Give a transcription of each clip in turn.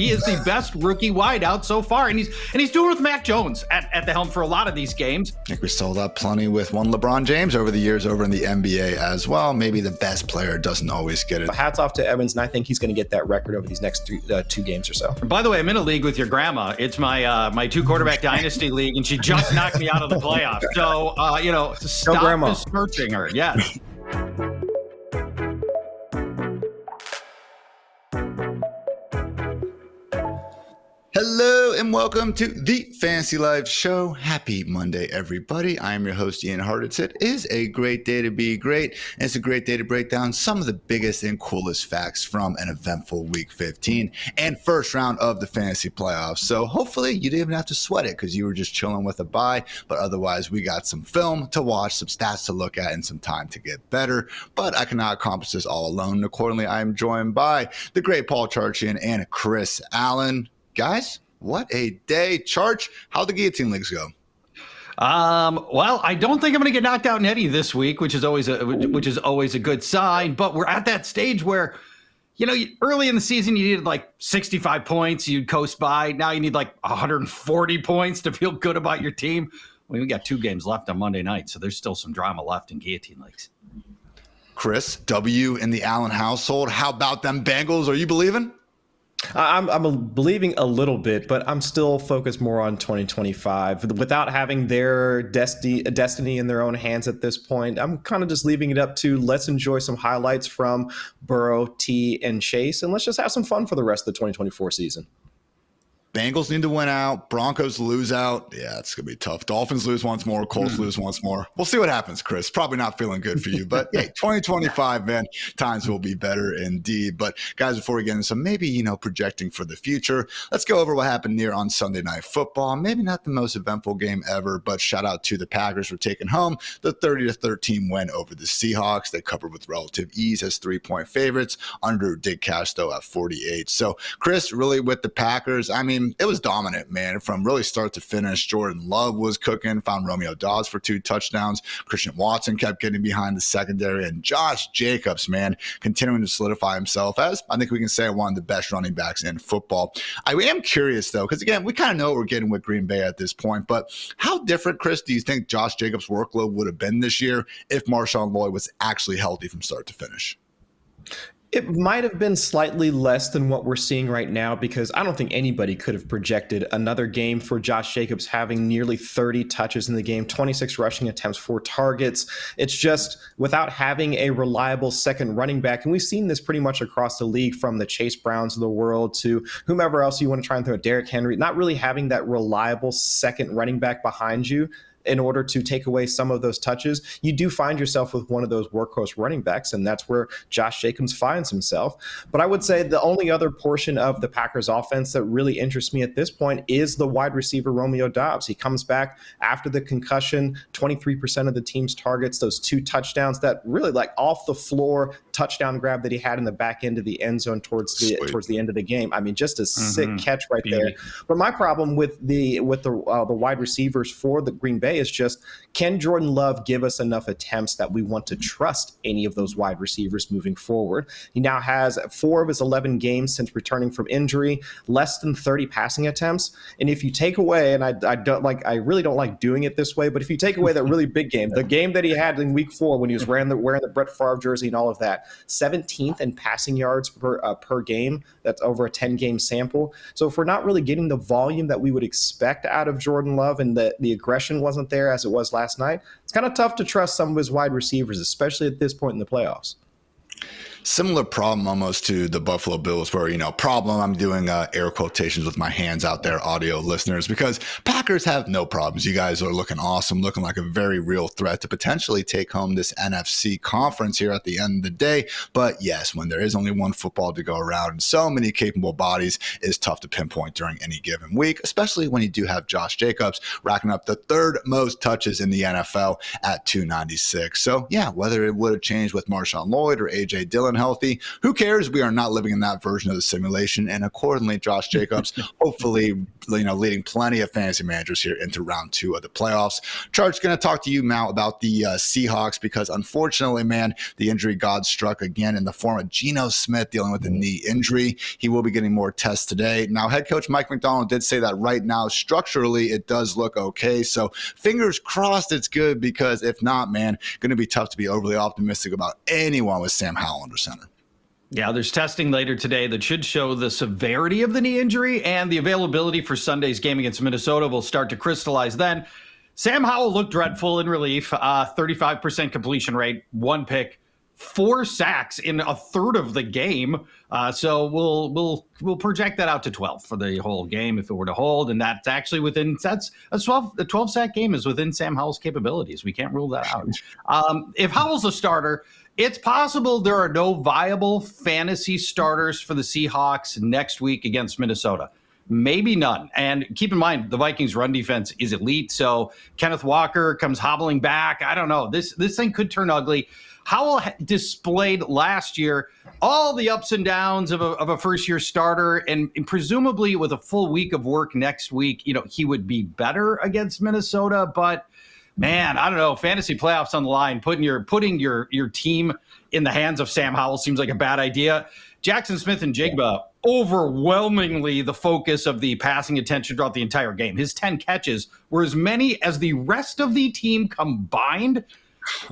He is the best rookie wideout so far, and he's doing it with Mac Jones at the helm for a lot of these games. I think we sold up plenty with one LeBron James over the years over in the NBA as well. Maybe the best player doesn't always get it. Hats off to Evans, and I think he's going to get that record over these next two games or so. By the way, I'm in a league with your grandma. It's my two quarterback dynasty league, and she just knocked me out of the playoffs. So stop besmirching her. Yes. Hello and welcome to the Fantasy Life Show. Happy Monday, everybody. I am your host, Ian Hartitz. It is a great day to be great, and it's a great day to break down some of the biggest and coolest facts from an eventful Week 15 and first round of the fantasy playoffs. So hopefully you didn't even have to sweat it because you were just chilling with a bye, but otherwise we got some film to watch, some stats to look at, and some time to get better. But I cannot accomplish this all alone, and accordingly I am joined by the great Charchian and Chris Allen. Guys, what a day. Charch, how'd the guillotine leagues go? Well, I don't think I'm going to get knocked out in any this week, which is always a good sign. But we're at that stage where, early in the season, you needed like 65 points. You'd coast by. Now you need like 140 points to feel good about your team. We got 2 games left on Monday night, so there's still some drama left in guillotine leagues. Chris, W in the Allen household. How about them Bengals? Are you believing? I'm believing a little bit, but I'm still focused more on 2025. Without having their destiny in their own hands at this point, I'm kind of just leaving it up to let's enjoy some highlights from Burrow, T, and Chase, and let's just have some fun for the rest of the 2024 season. Bengals need to win out. Broncos lose out. Yeah, it's going to be tough. Dolphins lose once more. Colts lose once more. We'll see what happens, Chris. Probably not feeling good for you. But, hey, 2025, man, times will be better indeed. But, guys, before we get into some maybe, projecting for the future, let's go over what happened here on Sunday Night Football. Maybe not the most eventful game ever, but shout out to the Packers for taking home the 30-13 win over the Seahawks. They covered with relative ease as 3-point favorites. Under did cash, though, at 48. So, Chris, really with the Packers, I mean, it was dominant, man, from really start to finish. Jordan Love was cooking, found Romeo Doubs for 2 touchdowns. Christian Watson kept getting behind the secondary, and Josh Jacobs, man, continuing to solidify himself as, I think we can say, one of the best running backs in football. I am curious, though, because, again, we kind of know what we're getting with Green Bay at this point, but how different, Chris, do you think Josh Jacobs' workload would have been this year if Marshawn Lloyd was actually healthy from start to finish? It might have been slightly less than what we're seeing right now because I don't think anybody could have projected another game for Josh Jacobs having nearly 30 touches in the game, 26 rushing attempts, 4 targets. It's just without having a reliable second running back, and we've seen this pretty much across the league from the Chase Browns of the world to whomever else you want to try and throw, Derrick Henry, not really having that reliable second running back behind you in order to take away some of those touches, you do find yourself with one of those workhorse running backs, and that's where Josh Jacobs finds himself. But I would say the only other portion of the Packers offense that really interests me at this point is the wide receiver Romeo Doubs. He comes back after the concussion, 23% of the team's targets, those 2 touchdowns, that really like off the floor touchdown grab that he had in the back end of the end zone towards the end of the game. I mean, just a sick catch right there. But my problem with the wide receivers for the Green Bay is just, can Jordan Love give us enough attempts that we want to trust any of those wide receivers moving forward? He now has 4 of his 11 games since returning from injury, less than 30 passing attempts. And if you take away, and I really don't like doing it this way, but if you take away that really big game, the game that he had in week 4 when he was wearing the Brett Favre jersey and all of that, 17th in passing yards per game. That's over a 10-game sample. So if we're not really getting the volume that we would expect out of Jordan Love and the aggression wasn't there as it was last night, it's kind of tough to trust some of his wide receivers, especially at this point in the playoffs. Similar problem almost to the Buffalo Bills where, problem, I'm doing air quotations with my hands out there, audio listeners, because Packers have no problems. You guys are looking awesome, looking like a very real threat to potentially take home this NFC conference here at the end of the day. But yes, when there is only one football to go around and so many capable bodies, it's tough to pinpoint during any given week, especially when you do have Josh Jacobs racking up the 3rd most touches in the NFL at 296. So yeah, whether it would have changed with Marshawn Lloyd or A.J. Dillon, Allen healthy. Who cares? We are not living in that version of the simulation. And accordingly, Josh Jacobs, hopefully, leading plenty of fantasy managers here into round 2 of the playoffs. Charge, going to talk to you now about the Seahawks, because unfortunately, man, the injury god struck again in the form of Geno Smith dealing with a knee injury. He will be getting more tests today. Now, head coach Mike McDonald did say that right now, structurally, it does look okay. So fingers crossed it's good, because if not, man, going to be tough to be overly optimistic about anyone with Sam Howell under center. Yeah, there's testing later today that should show the severity of the knee injury, and the availability for Sunday's game against Minnesota will start to crystallize then. Sam Howell looked dreadful in relief, 35% completion rate, 1 pick, 4 sacks in a third of the game. So we'll project that out to 12 for the whole game if it were to hold, and that's actually the 12 sack game is within Sam Howell's capabilities. We can't rule that out. If Howell's a starter, it's possible there are no viable fantasy starters for the Seahawks next week against Minnesota. Maybe none. And keep in mind, the Vikings' run defense is elite. So Kenneth Walker comes hobbling back. I don't know. This thing could turn ugly. Howell displayed last year all the ups and downs of a first-year starter, and presumably with a full week of work next week, he would be better against Minnesota. But man, I don't know. Fantasy playoffs on the line, putting your team in the hands of Sam Howell seems like a bad idea. Jackson Smith and Jigba, overwhelmingly the focus of the passing attention throughout the entire game. His 10 catches were as many as the rest of the team combined.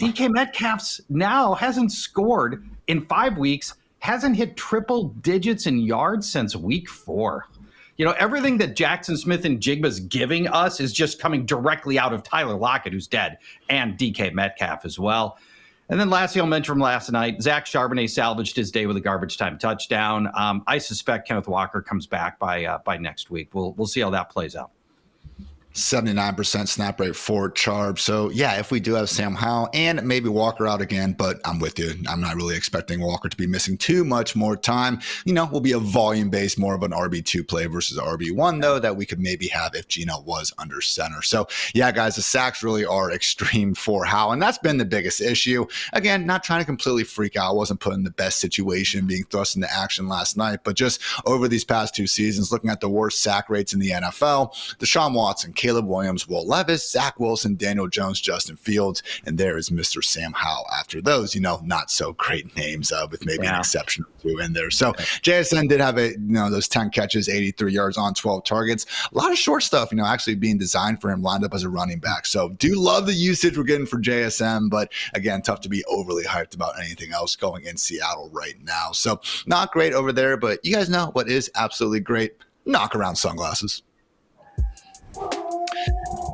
DK Metcalf's now hasn't scored in 5 weeks, hasn't hit triple digits in yards since week 4. Everything that Jackson Smith and Jigba's giving us is just coming directly out of Tyler Lockett, who's dead, and DK Metcalf as well. And then lastly, I'll mention from last night, Zach Charbonnet salvaged his day with a garbage time touchdown. I suspect Kenneth Walker comes back by next week. We'll see how that plays out. 79% snap rate for Charb. So yeah, if we do have Sam Howell and maybe Walker out again, but I'm with you. I'm not really expecting Walker to be missing too much more time. Will be a volume based, more of an RB2 play versus RB1 though, that we could maybe have if Geno was under center. So yeah, guys, the sacks really are extreme for Howell, and that's been the biggest issue. Again, not trying to completely freak out. I wasn't put in the best situation being thrust into action last night, but just over these past 2 seasons, looking at the worst sack rates in the NFL, Deshaun Watson, Caleb Williams, Will Levis, Zach Wilson, Daniel Jones, Justin Fields, and there is Mr. Sam Howell after those, not so great names with maybe an exception or 2 in there. So JSN did have those 10 catches, 83 yards on 12 targets. A lot of short stuff, actually being designed for him, lined up as a running back. So do love the usage we're getting for JSN, but again, tough to be overly hyped about anything else going in Seattle right now. So not great over there, but you guys know what is absolutely great? Knock around sunglasses.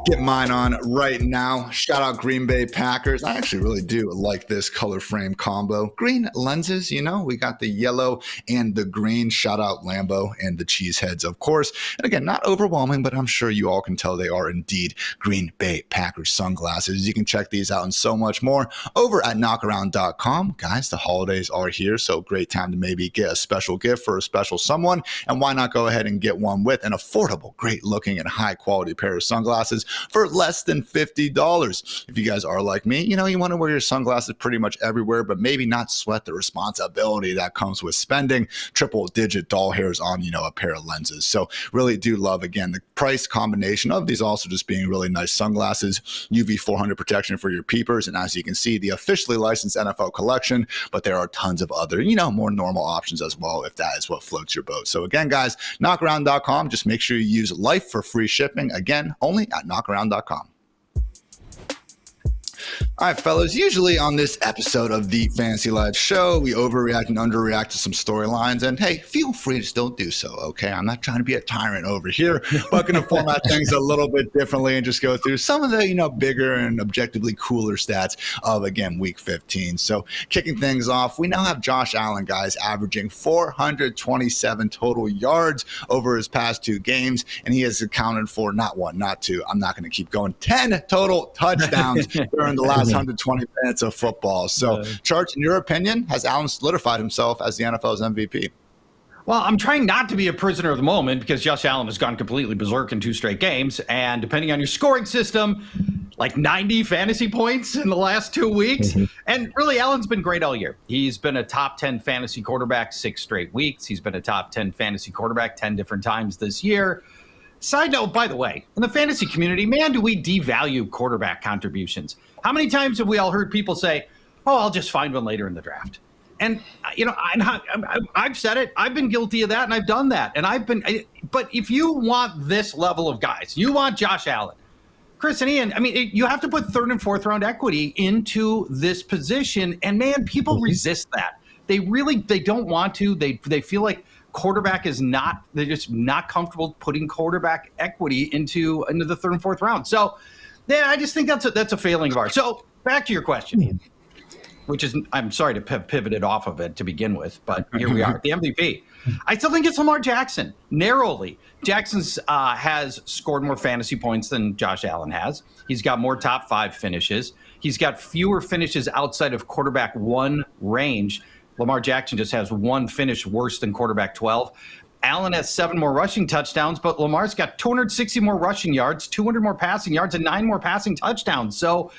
Get mine on right now. Shout out Green Bay Packers. I actually really do like this color frame combo. Green lenses, we got the yellow and the green. Shout out Lambo and the Cheeseheads, of course. And again, not overwhelming, but I'm sure you all can tell they are indeed Green Bay Packers sunglasses. You can check these out and so much more over at knockaround.com. Guys, the holidays are here, so great time to maybe get a special gift for a special someone. And why not go ahead and get one with an affordable, great looking and high quality pair of sunglasses for less than $50. If you guys are like me, you want to wear your sunglasses pretty much everywhere, but maybe not sweat the responsibility that comes with spending triple digit doll hairs on, a pair of lenses. So really do love, again, the price combination of these also just being really nice sunglasses, UV 400 protection for your peepers. And as you can see, the officially licensed NFL collection, but there are tons of other, more normal options as well, if that is what floats your boat. So again, guys, knockaround.com, just make sure you use Life for free shipping. Again, only at knockaround.com. All right, fellas, usually on this episode of the Fantasy Life show, we overreact and underreact to some storylines. And hey, feel free to still do so, okay? I'm not trying to be a tyrant over here, but going to format things a little bit differently and just go through some of the, bigger and objectively cooler stats of, again, Week 15. So kicking things off, we now have Josh Allen, guys, averaging 427 total yards over his past 2 games, and he has accounted for not 1, not 2, I'm not going to keep going, 10 total touchdowns during the last 120 minutes of football. So, Charch, in your opinion, has Allen solidified himself as the NFL's MVP? Well, I'm trying not to be a prisoner of the moment because Josh Allen has gone completely berserk in 2 straight games. And depending on your scoring system, like 90 fantasy points in the last 2 weeks. And really, Allen's been great all year. He's been a top 10 fantasy quarterback 6 straight weeks. He's been a top 10 fantasy quarterback 10 different times this year. Side note, by the way, in the fantasy community, man, do we devalue quarterback contributions? How many times have we all heard people say, oh, I'll just find one later in the draft? And, I've said it. I've been guilty of that, and I've done that. But if you want this level of guys, you want Josh Allen, Chris and Ian, you have to put 3rd and 4th round equity into this position. And man, people resist that. They don't want to. They feel like quarterback is not, they're just not comfortable putting quarterback equity into the 3rd and 4th round. So yeah, I just think that's a failing of ours. So back to your question, Ian, which is, I'm sorry to pivot it off of it to begin with, but here we are, the MVP. I still think it's Lamar Jackson, narrowly. Jackson's has scored more fantasy points than Josh Allen has. He's got more top 5 finishes. He's got fewer finishes outside of quarterback 1 range. Lamar Jackson just has 1 finish worse than quarterback 12. Allen has 7 more rushing touchdowns, but Lamar's got 260 more rushing yards, 200 more passing yards, and 9 more passing touchdowns. So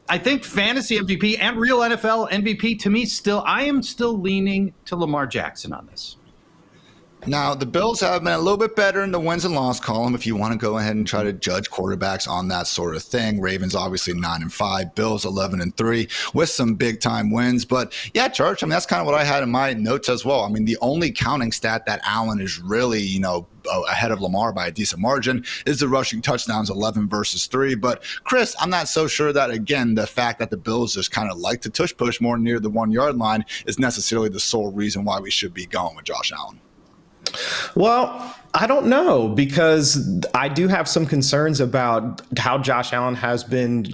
I think fantasy MVP and real NFL MVP, to me, I am still leaning to Lamar Jackson on this. Now, the Bills have been a little bit better in the wins and loss column if you want to go ahead and try to judge quarterbacks on that sort of thing. Ravens obviously 9-5, Bills 11-3 with some big time wins. But yeah, Charch, that's kind of what I had in my notes as well. The only counting stat that Allen is really, ahead of Lamar by a decent margin is the rushing touchdowns, 11 versus 3. But Chris, I'm not so sure that, again, the fact that the Bills just kind of like to tush push more near the 1 yard line is necessarily the sole reason why we should be going with Josh Allen. Well, I don't know, because I do have some concerns about how Josh Allen has been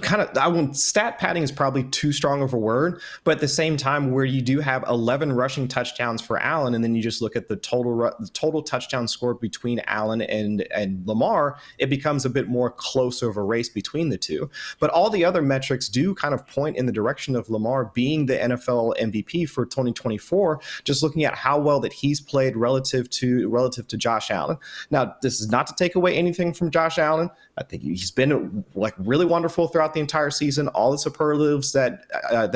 stat padding is probably too strong of a word, but at the same time, where you do have 11 rushing touchdowns for Allen, and then you just look at the total touchdown score between Allen and Lamar, it becomes a bit more close of a race between the two. But all the other metrics do kind of point in the direction of Lamar being the NFL MVP for 2024, just looking at how well that he's played relative to Josh Allen. Now, this is not to take away anything from Josh Allen. I think he's been really wonderful throughout the entire season. All the superlatives that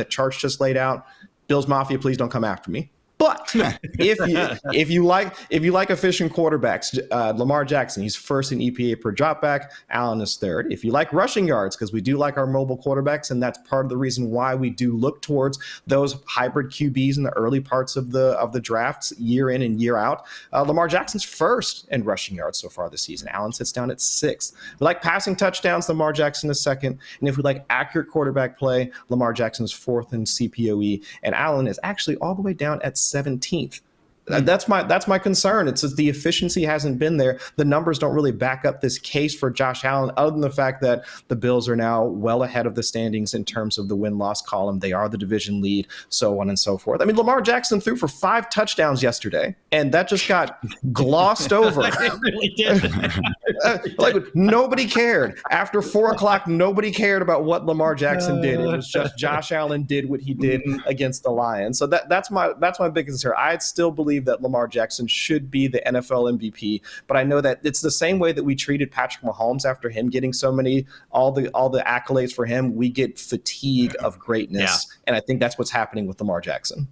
Charch just laid out. Bills Mafia, please don't come after me. But if you like efficient quarterbacks, Lamar Jackson, he's 1st in EPA per dropback. Allen is 3rd. If you like rushing yards, because we do like our mobile quarterbacks, and that's part of the reason why we do look towards those hybrid QBs in the early parts of the drafts, year in and year out. Lamar Jackson's 1st in rushing yards so far this season. Allen sits down at 6th. We like passing touchdowns. Lamar Jackson is 2nd. And if we like accurate quarterback play, Lamar Jackson is 4th in CPOE, and Allen is actually all the way down at 17th. That's my concern. It's just the efficiency hasn't been there. The numbers don't really back up this case for Josh Allen, other than the fact that the Bills are now well ahead of the standings in terms of the win-loss column. They are the division lead, so on and so forth. Lamar Jackson threw for 5 touchdowns yesterday, and that just got glossed over. It really did. Nobody cared. After 4 o'clock, nobody cared about what Lamar Jackson did. It was just Josh Allen did what he did against the Lions. So that's my big concern. I still believe that Lamar Jackson should be the NFL MVP, but I know that it's the same way that we treated Patrick Mahomes after him getting all the accolades for him. We get fatigue of greatness, and I think that's what's happening with Lamar Jackson.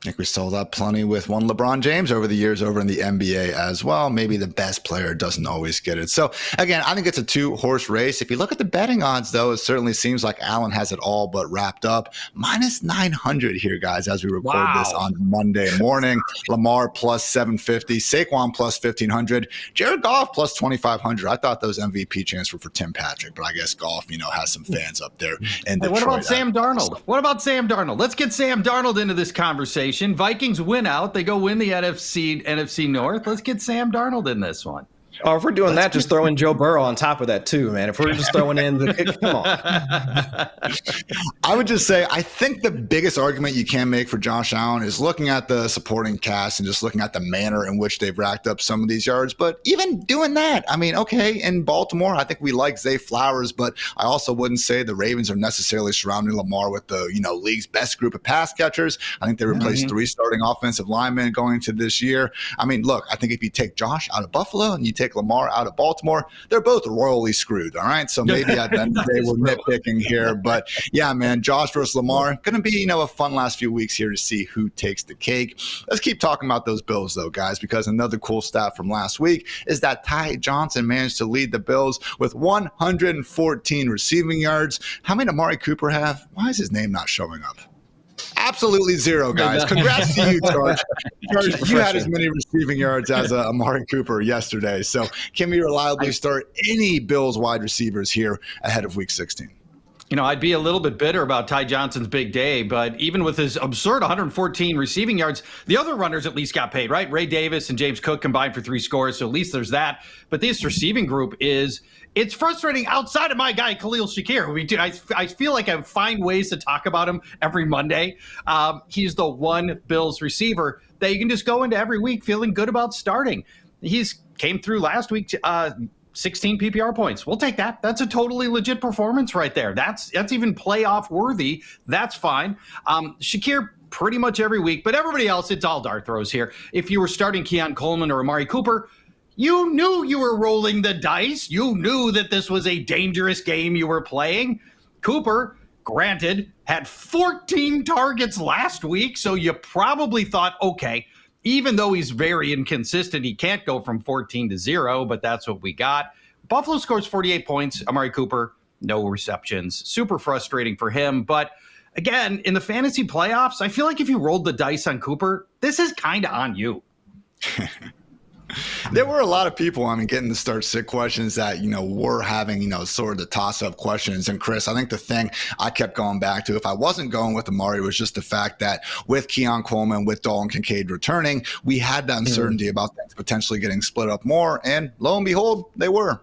I think we saw that plenty with one LeBron James over the years over in the NBA as well. Maybe the best player doesn't always get it. So again, I think it's a 2-horse race. If you look at the betting odds, though, it certainly seems like Allen has it all but wrapped up. -900 here, guys, as we record this on Monday morning. Lamar +750, Saquon +1500, Jared Goff +2500. I thought those MVP chants were for Tim Patrick, but I guess Goff, has some fans up there in Detroit. What about Sam Darnold? Let's get Sam Darnold into this conversation. Vikings win out. They go win the NFC North. Let's get Sam Darnold in this one. Oh, if we're doing that, just throw in Joe Burrow on top of that too, man. If we're just throwing in come on. I would just say, I think the biggest argument you can make for Josh Allen is looking at the supporting cast and just looking at the manner in which they've racked up some of these yards. But even doing that, okay, in Baltimore, I think we like Zay Flowers, but I also wouldn't say the Ravens are necessarily surrounding Lamar with the, league's best group of pass catchers. I think they replaced 3 starting offensive linemen going into this year. Look, I think if you take Josh out of Buffalo and you take take Lamar out of Baltimore. They're both royally screwed, all right? So maybe at the end of the day, we're nitpicking here. But yeah, man, Josh versus Lamar, going to be, a fun last few weeks here to see who takes the cake. Let's keep talking about those Bills, though, guys, because another cool stat from last week is that Ty Johnson managed to lead the Bills with 114 receiving yards. How many did Amari Cooper have? Why is his name not showing up? Absolutely zero, guys. Congrats to you, Charch. Charch, you had as many receiving yards as Amari Cooper yesterday. So can we reliably start any Bills wide receivers here ahead of Week 16? I'd be a little bit bitter about Ty Johnson's big day, but even with his absurd 114 receiving yards, the other runners at least got paid, right? Ray Davis and James Cook combined for 3 scores, so at least there's that. But this receiving group it's frustrating outside of my guy, Khalil Shakir. I feel like I find ways to talk about him every Monday. He's the one Bills receiver that you can just go into every week feeling good about starting. He's came through last week, 16 PPR points. We'll take that. That's a totally legit performance right there. That's even playoff worthy. That's fine. Shakir pretty much every week, but everybody else, it's all dart throws here. If you were starting Keon Coleman or Amari Cooper, you knew you were rolling the dice. You knew that this was a dangerous game you were playing. Cooper, granted, had 14 targets last week, so you probably thought, okay, even though he's very inconsistent, he can't go from 14 to 0, but that's what we got. Buffalo scores 48 points. Amari Cooper, no receptions. Super frustrating for him. But again, in the fantasy playoffs, I feel like if you rolled the dice on Cooper, this is kind of on you. There were a lot of people, getting the start sit questions that, were having, sort of the toss-up questions. And Chris, I think the thing I kept going back to, if I wasn't going with Amari, was just the fact that with Keon Coleman, with Dalton Kincaid returning, we had the uncertainty about things potentially getting split up more. And lo and behold, they were.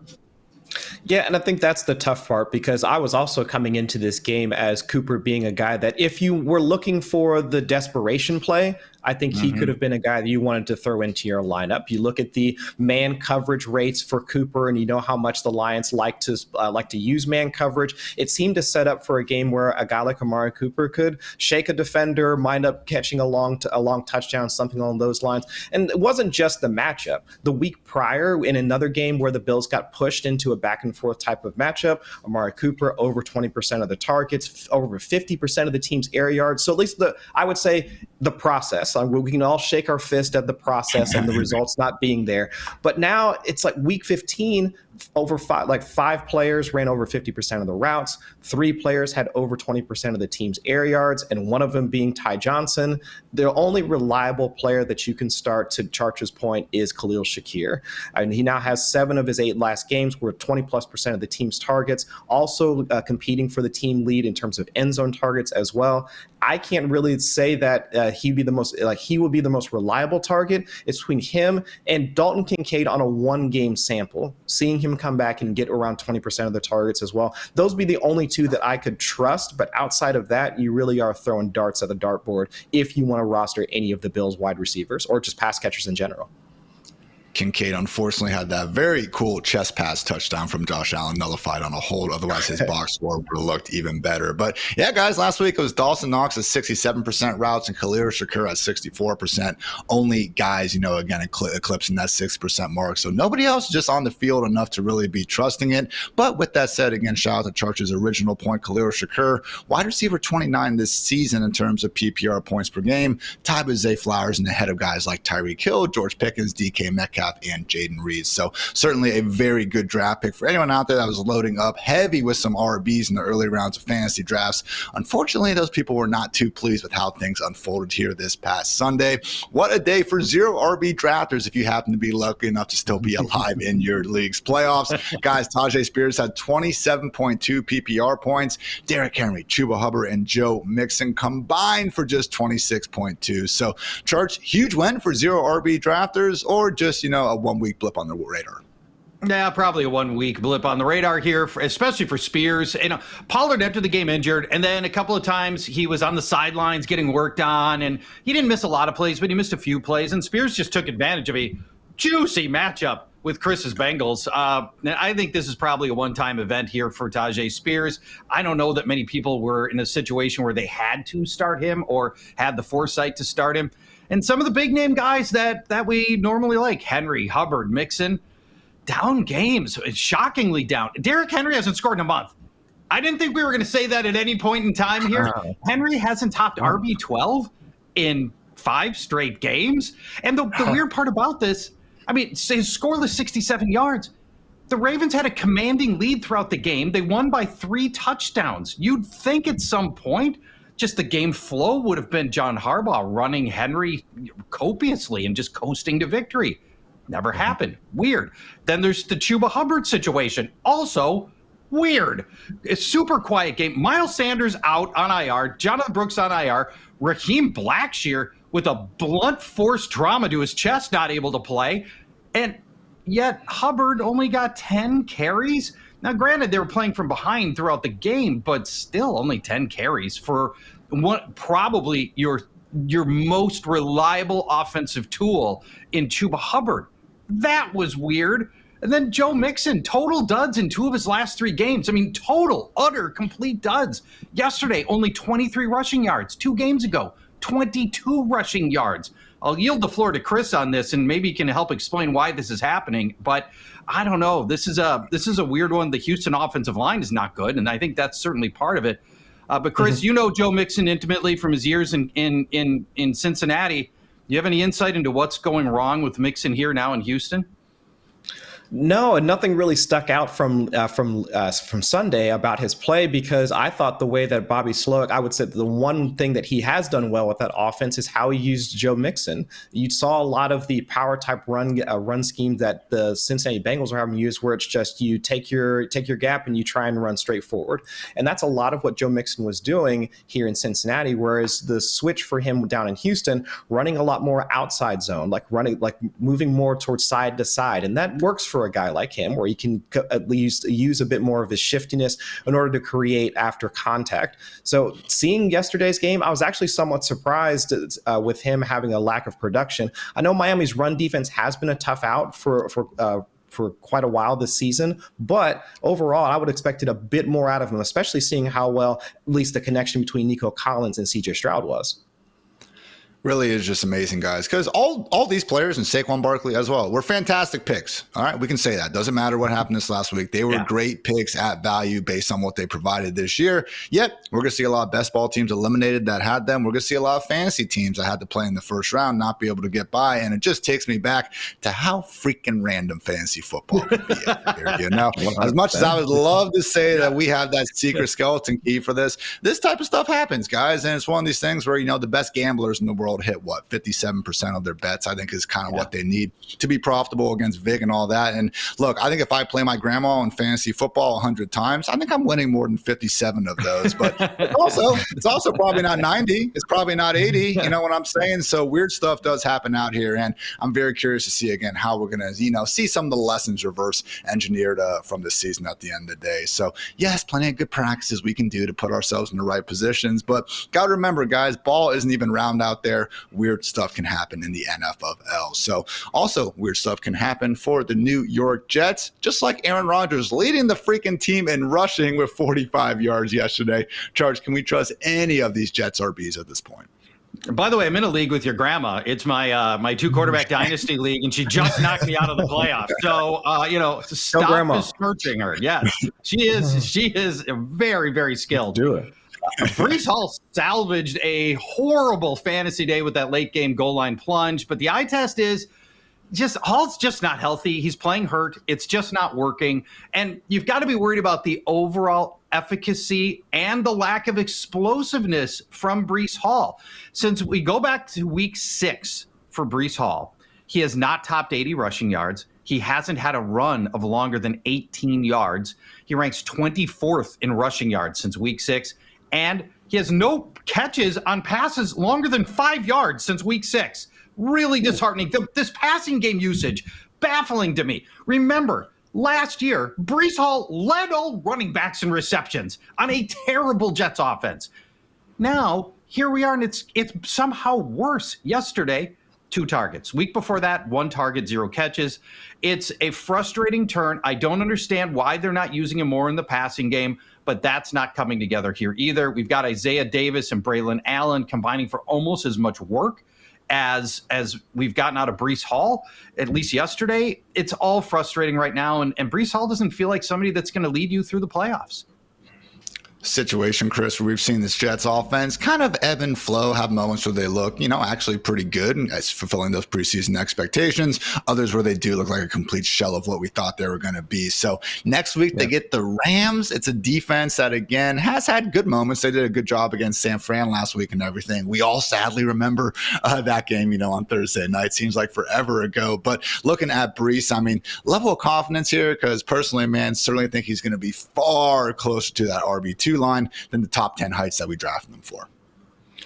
Yeah, and I think that's the tough part, because I was also coming into this game as Cooper being a guy that if you were looking for the desperation play, I think he could have been a guy that you wanted to throw into your lineup. You look at the man coverage rates for Cooper, and you know how much the Lions like to use man coverage. It seemed to set up for a game where a guy like Amari Cooper could shake a defender, wind up catching a long touchdown, something along those lines. And it wasn't just the matchup. The week prior, in another game where the Bills got pushed into a back and forth type of matchup, Amari Cooper over 20% of the targets, over 50% of the team's air yards. So at least I would say the process. We can all shake our fist at the process and the results not being there. But now it's like week 15, over five players ran over 50% of the routes. 3 players had over 20% of the team's air yards, and one of them being Ty Johnson. The only reliable player that you can start, to Charch's point, is Khalil Shakir. And he now has 7 of his 8 last games where 20+% of the team's targets, also competing for the team lead in terms of end zone targets as well. I can't really say that he would be the most reliable target. It's between him and Dalton Kincaid on a 1-game sample, seeing him come back and get around 20% of the targets as well. Those would be the only 2 that I could trust. But outside of that, you really are throwing darts at the dartboard if you want to roster any of the Bills wide receivers or just pass catchers in general. Kincaid unfortunately had that very cool chest pass touchdown from Josh Allen nullified on a hold. Otherwise, his box score would have looked even better. But yeah, guys, last week it was Dawson Knox at 67% routes and Khalil Shakir at 64%. Only guys, again, eclipsing that 6% mark. So nobody else just on the field enough to really be trusting it. But with that said, again, shout out to Charch's original point, Khalil Shakir, wide receiver 29 this season in terms of PPR points per game, tied with Zay Flowers and ahead of guys like Tyreek Hill, George Pickens, DK Metcalf, and Jaden Reed. So certainly a very good draft pick for anyone out there that was loading up heavy with some RBs in the early rounds of fantasy drafts. Unfortunately, those people were not too pleased with how things unfolded here this past Sunday. What a day for 0 RB drafters if you happen to be lucky enough to still be alive in your league's playoffs. Guys, Tajay Spears had 27.2 PPR points. Derrick Henry, Chuba Hubbard, and Joe Mixon combined for just 26.2. So Charch, huge win for 0 RB drafters, or just, a 1-week blip on the radar? Yeah, probably a 1-week blip on the radar here, especially for Spears. Pollard entered the game injured, and then a couple of times he was on the sidelines getting worked on, and he didn't miss a lot of plays, but he missed a few plays, and Spears just took advantage of a juicy matchup with Chris's Bengals. I think this is probably a one-time event here for Tajay Spears. I don't know that many people were in a situation where they had to start him or had the foresight to start him. And some of the big-name guys that we normally like, Henry, Hubbard, Mixon, down games, shockingly down. Derrick Henry hasn't scored in a month. I didn't think we were going to say that at any point in time here. Henry hasn't topped RB12 in 5 straight games. And the weird part about this, I mean, his scoreless 67 yards. The Ravens had a commanding lead throughout the game. They won by 3 touchdowns. You'd think at some point just the game flow would have been John Harbaugh running Henry copiously and just coasting to victory. Never happened. Weird. Then there's the Chuba Hubbard situation. Also weird. A super quiet game. Miles Sanders out on IR. Jonathan Brooks on IR. Raheem Blackshear with a blunt force trauma to his chest, not able to play. And yet Hubbard only got 10 carries. Now, granted, they were playing from behind throughout the game, but still only 10 carries for probably your most reliable offensive tool in Chuba Hubbard. That was weird. And then Joe Mixon, total duds in 2 of his last 3 games. I mean, total, utter, complete duds. Yesterday, only 23 rushing yards. 2 games ago, 22 rushing yards. I'll yield the floor to Chris on this, and maybe he can help explain why this is happening. But I don't know. This is a weird one. The Houston offensive line is not good, and I think that's certainly part of it. But Chris, you know Joe Mixon intimately from his years in Cincinnati. Do you have any insight into what's going wrong with Mixon here now in Houston? No, and nothing really stuck out from Sunday about his play, because I thought the way that Bobby Slowick, I would say the one thing that he has done well with that offense is how he used Joe Mixon. You saw a lot of the power type run scheme that the Cincinnati Bengals are having used, where it's just you take your gap and you try and run straight forward, and that's a lot of what Joe Mixon was doing here in Cincinnati. Whereas the switch for him down in Houston, running a lot more outside zone, like moving more towards side to side, and that works for a guy like him, where he can at least use a bit more of his shiftiness in order to create after contact. So seeing yesterday's game, I was actually somewhat surprised with him having a lack of production. I know Miami's run defense has been a tough out for quite a while this season, but overall, I would have expected a bit more out of him, especially seeing how well at least the connection between Nico Collins and CJ Stroud was. Really is just amazing, guys, because all these players and Saquon Barkley as well were fantastic picks. All right, we can say that. Doesn't matter what happened this last week. They were great picks at value based on what they provided this year. Yet, we're going to see a lot of best ball teams eliminated that had them. We're going to see a lot of fantasy teams that had to play in the first round not be able to get by. And it just takes me back to how freaking random fantasy football can be out here. You know, as much as I would love to say that we have that secret skeleton key for this type of stuff happens, guys. And it's one of these things where, you know, the best gamblers in the world hit 57% of their bets, I think, is kind of what they need to be profitable against VIG and all that. And look, I think if I play my grandma in fantasy football 100 times, I think I'm winning more than 57 of those. But it's also probably not 90. It's probably not 80. You know what I'm saying? So weird stuff does happen out here. And I'm very curious to see, again, how we're going to, you know, see some of the lessons reverse engineered from this season at the end of the day. So yes, plenty of good practices we can do to put ourselves in the right positions. But got to remember, guys, ball isn't even round out there. Weird stuff can happen in the NFL. So also weird stuff can happen for the New York Jets, just like Aaron Rodgers leading the freaking team in rushing with 45 yards yesterday. Charge, can we trust any of these Jets RBs at this point? By the way, I'm in a league with your grandma. It's my 2-quarterback dynasty league, and she just knocked me out of the playoffs. So, you know, stop besmirching her. Yes, she is very, very skilled. Do it. Breece Hall salvaged a horrible fantasy day with that late game goal line plunge, but the eye test is Hall's just not healthy. He's playing hurt. It's just not working. And you've got to be worried about the overall efficacy and the lack of explosiveness from Breece Hall. Since we go back to week 6 for Breece Hall, he has not topped 80 rushing yards. He hasn't had a run of longer than 18 yards. He ranks 24th in rushing yards since week 6. And he has no catches on passes longer than 5 yards since week 6. Really disheartening. This passing game usage, baffling to me. Remember, last year, Breece Hall led all running backs in receptions on a terrible Jets offense. Now, here we are, and it's somehow worse. Yesterday, 2 targets. Week before that, 1 target, 0 catches. It's a frustrating turn. I don't understand why they're not using him more in the passing game, but that's not coming together here either. We've got Isaiah Davis and Braylon Allen combining for almost as much work as we've gotten out of Breece Hall, at least yesterday. It's all frustrating right now, and Breece Hall doesn't feel like somebody that's going to lead you through the playoffs. Situation, Chris, where we've seen this Jets offense kind of ebb and flow, have moments where they look, actually pretty good and fulfilling those preseason expectations. Others where they do look like a complete shell of what we thought they were going to be. So next week they get the Rams. It's a defense that, again, has had good moments. They did a good job against San Fran last week and everything. We all sadly remember that game, on Thursday night. Seems like forever ago. But looking at Breece, level of confidence here, because personally, man, certainly think he's going to be far closer to that RB2 line than the top 10 heights that we drafted him for.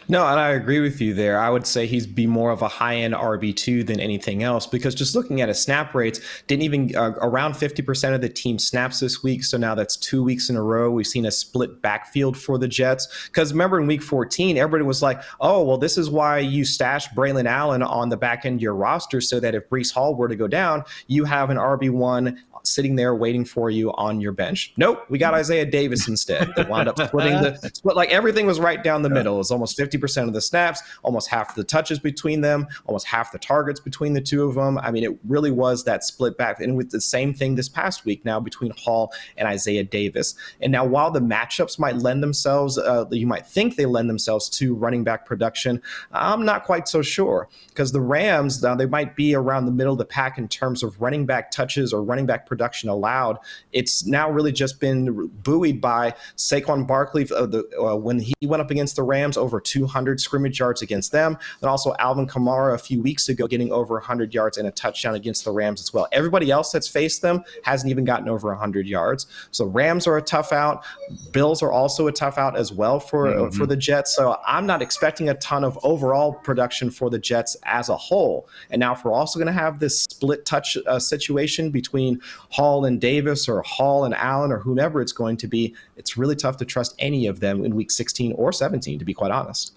No, and I agree with you there. I would say he's be more of a high-end RB2 than anything else, because just looking at his snap rates, didn't even around 50% of the team snaps this week. So now that's 2 weeks in a row we've seen a split backfield for the Jets. Because remember in week 14, everybody was like, oh, well, this is why you stashed Braylon Allen on the back end of your roster, so that if Breece Hall were to go down, you have an RB1 sitting there waiting for you on your bench. Nope, we got Isaiah Davis instead. That wound up split, like everything was right down the middle. It was almost 50% of the snaps, almost half the touches between them, almost half the targets between the two of them. It really was that split back. And with the same thing this past week now between Hall and Isaiah Davis. And now while the matchups might lend themselves, you might think they lend themselves to running back production, I'm not quite so sure, because the Rams, they might be around the middle of the pack in terms of running back touches or running back production allowed. It's now really just been buoyed by Saquon Barkley when he went up against the Rams, over 200 scrimmage yards against them, and also Alvin Kamara a few weeks ago getting over 100 yards and a touchdown against the Rams as well. Everybody else that's faced them hasn't even gotten over 100 yards. So Rams are a tough out. Bills are also a tough out as well for the Jets. So I'm not expecting a ton of overall production for the Jets as a whole. And now if we're also going to have this split touch situation between Hall and Davis or Hall and Allen or whomever it's going to be, it's really tough to trust any of them in week 16 or 17, to be quite honest.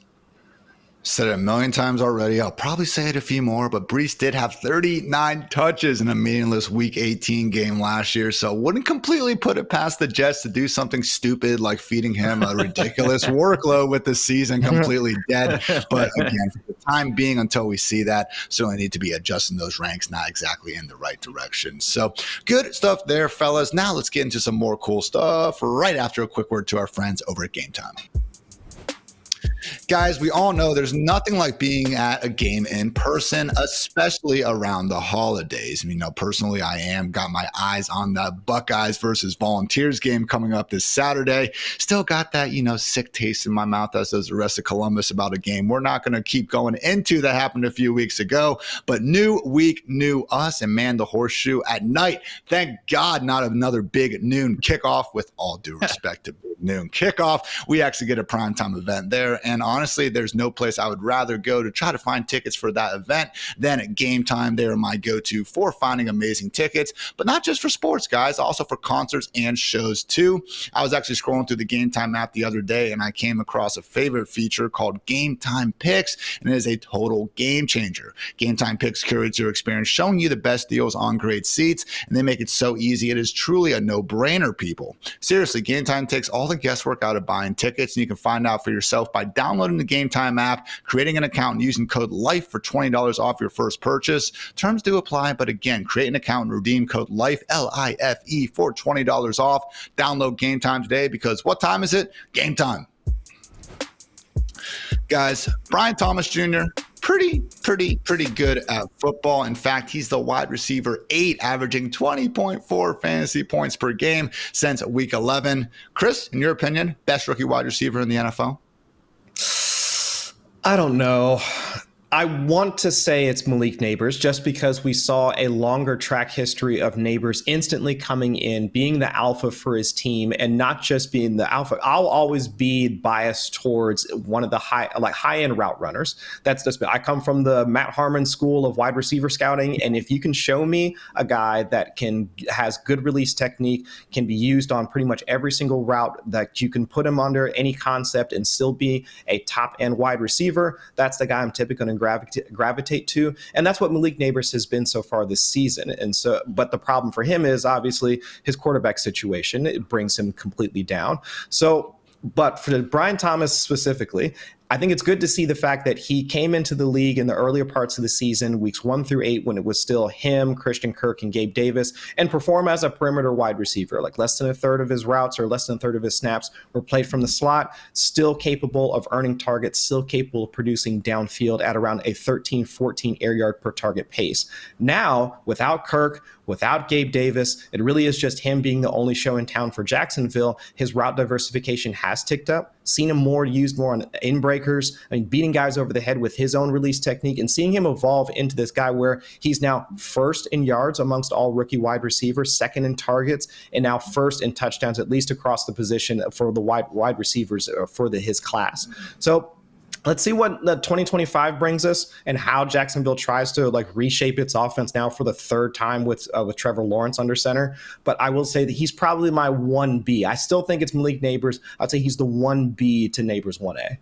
Said it a million times already. I'll probably say it a few more, but Breece did have 39 touches in a meaningless Week 18 game last year, so wouldn't completely put it past the Jets to do something stupid like feeding him a ridiculous workload with the season completely dead. But again, for the time being, until we see that, certainly need to be adjusting those ranks, not exactly in the right direction. So good stuff there, fellas. Now let's get into some more cool stuff right after a quick word to our friends over at Game Time. Guys, we all know there's nothing like being at a game in person, especially around the holidays. Personally, got my eyes on the Buckeyes versus Volunteers game coming up this Saturday. Still got that, sick taste in my mouth, as does the rest of Columbus, about a game we're not going to keep going into that happened a few weeks ago. But new week, new us, and man, the horseshoe at night. Thank God, not another big noon kickoff, with all due respect to big noon kickoff. We actually get a primetime event there. And honestly, there's no place I would rather go to try to find tickets for that event than at Game Time. They are my go-to for finding amazing tickets, but not just for sports, guys, also for concerts and shows too. I was actually scrolling through the Game Time app the other day, and I came across a favorite feature called Game Time Picks, and it is a total game changer. Game Time Picks curates your experience, showing you the best deals on great seats, and they make it so easy. It is truly a no-brainer, people. Seriously, Game Time takes all the guesswork out of buying tickets, and you can find out for yourself by downloading the Game Time app, creating an account, and using code LIFE for $20 off your first purchase. Terms do apply, but again, create an account and redeem code LIFE, L-I-F-E, for $20 off. Download Game Time today, because what time is it? Game time. Guys, Brian Thomas Jr., pretty good at football. In fact, he's the wide receiver 8, averaging 20.4 fantasy points per game since week 11. Chris, in your opinion, best rookie wide receiver in the NFL? I don't know. I want to say it's Malik Neighbors, just because we saw a longer track history of Neighbors instantly coming in, being the alpha for his team, and not just being the alpha. I'll always be biased towards one of the high-end route runners. That's just, I come from the Matt Harmon school of wide receiver scouting, and if you can show me a guy that has good release technique, can be used on pretty much every single route, that you can put him under any concept and still be a top-end wide receiver, that's the guy I'm typically going to gravitate to, and that's what Malik Neighbors has been so far this season. And so, but the problem for him is obviously his quarterback situation. It brings him completely down. So, but for Brian Thomas specifically, I think it's good to see the fact that he came into the league in the earlier parts of the season, weeks 1 through 8, when it was still him, Christian Kirk, and Gabe Davis, and perform as a perimeter wide receiver. Like less than a third of his routes or less than a third of his snaps were played from the slot, still capable of earning targets, still capable of producing downfield at around a 13, 14 air yard per target pace. Now, without Kirk, without Gabe Davis, it really is just him being the only show in town for Jacksonville. His route diversification has ticked up. Seen him used more on in breakers. I mean, beating guys over the head with his own release technique, and seeing him evolve into this guy where he's now first in yards amongst all rookie wide receivers, second in targets, and now first in touchdowns, at least across the position for the wide receivers for his class. So let's see what the 2025 brings us and how Jacksonville tries to reshape its offense now for the third time with Trevor Lawrence under center. But I will say that he's probably my 1B. I still think it's Malik Neighbors. I'd say he's the 1B to Neighbors 1A.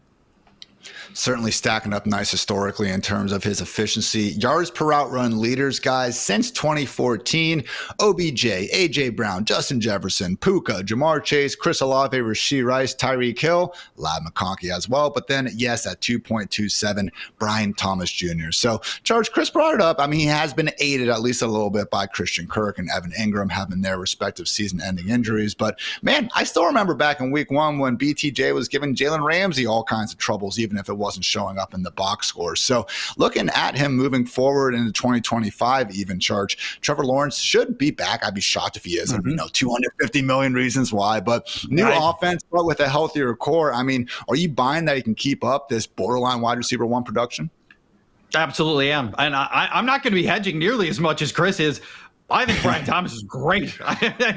Certainly stacking up nice historically in terms of his efficiency. Yards per route run leaders, guys, since 2014, OBJ, A.J. Brown, Justin Jefferson, Puka, Jamar Chase, Chris Olave, Rashee Rice, Tyreek Hill, Ladd McConkey as well. But then, yes, at 2.27, Brian Thomas Jr. So, Charge, Chris brought it up. I mean, he has been aided at least a little bit by Christian Kirk and Evan Ingram having their respective season-ending injuries. But, man, I still remember back in week 1 when BTJ was giving Jalen Ramsey all kinds of troubles, even if it wasn't showing up in the box scores. So looking at him moving forward into 2025, even Charge, Trevor Lawrence should be back. I'd be shocked if he isn't. 250 million reasons why, but new offense, but with a healthier core. I mean, are you buying that he can keep up this borderline wide receiver 1 production? Absolutely am. And I'm not going to be hedging nearly as much as Chris is. I think Brian Thomas is great.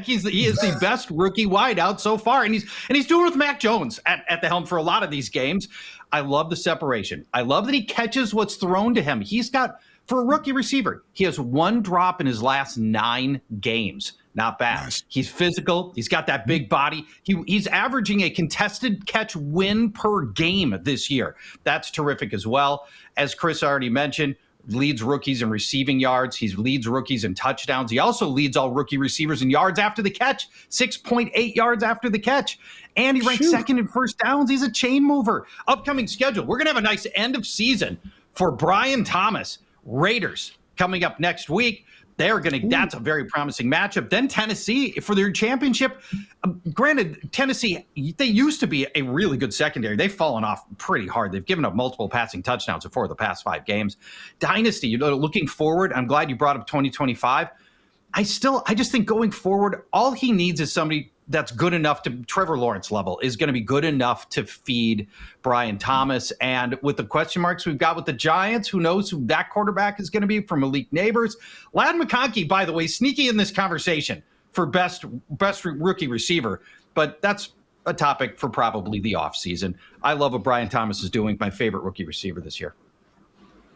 He is the best rookie wideout so far, and he's doing it with Mac Jones at the helm for a lot of these games. I love the separation. I love that he catches what's thrown to him. He's got, for a rookie receiver, he has 1 drop in his last 9 games. Not bad. Nice. He's physical. He's got that big body. He's averaging a contested catch win per game this year. That's terrific as well. As Chris already mentioned, leads rookies in receiving yards. He leads rookies in touchdowns. He also leads all rookie receivers in yards after the catch, 6.8 yards after the catch. And he ranks second in first downs. He's a chain mover. Upcoming schedule. We're going to have a nice end of season for Brian Thomas. Raiders coming up next week. That's a very promising matchup. Then Tennessee for their championship. Granted, Tennessee, they used to be a really good secondary. They've fallen off pretty hard. They've given up multiple passing touchdowns in 4 of the past 5 games. Dynasty, looking forward, I'm glad you brought up 2025. I just think going forward, all he needs is somebody that's good enough to Trevor Lawrence level is going to be good enough to feed Brian Thomas. And with the question marks we've got with the Giants, who knows who that quarterback is going to be for Malik Neighbors. Ladd McConkey, by the way, sneaky in this conversation for best rookie receiver, but that's a topic for probably the offseason. I love what Brian Thomas is doing, my favorite rookie receiver this year.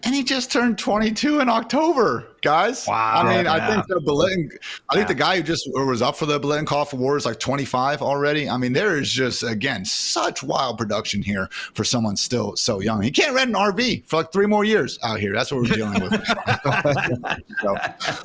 And he just turned 22 in October, guys. Wow. I mean, I think the guy who just was up for the Billitten Call for War is like 25 already. I mean, there is just, again, such wild production here for someone still so young. He can't rent an RV for like 3 more years out here. That's what we're dealing with. So,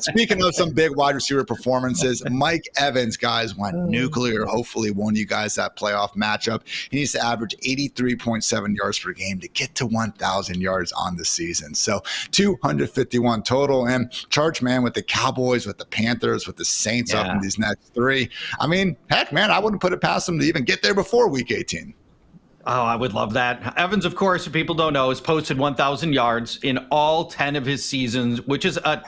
speaking of some big wide receiver performances, Mike Evans, guys, went nuclear. Hopefully won you guys that playoff matchup. He needs to average 83.7 yards per game to get to 1,000 yards on the season. So 251 total. And Charge, man, with the Cowboys, with the Panthers, with the Saints up in these next 3. I mean, heck, man, I wouldn't put it past them to even get there before week 18. Oh, I would love that. Evans, of course, if people don't know, has posted 1,000 yards in all 10 of his seasons, which is a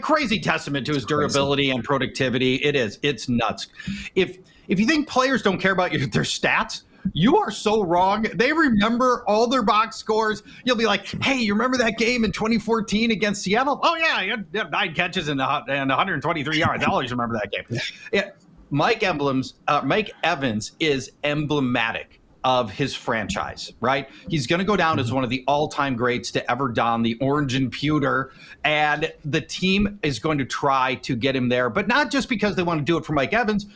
crazy testament to his durability and productivity. It is. It's nuts. If you think players don't care about their stats, you are so wrong. They remember all their box scores. You'll be like, hey, you remember that game in 2014 against Seattle? Oh, yeah, you had 9 catches and 123 yards. I always remember that game. Yeah. Mike Evans is emblematic of his franchise, right? He's going to go down as one of the all-time greats to ever don the orange and pewter, and the team is going to try to get him there, but not just because they want to do it for Mike Evans,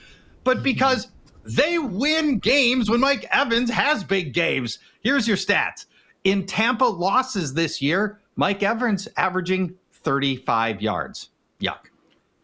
but because they win games when Mike Evans has big games. Here's your stats. In Tampa losses this year, Mike Evans averaging 35 yards. Yuck.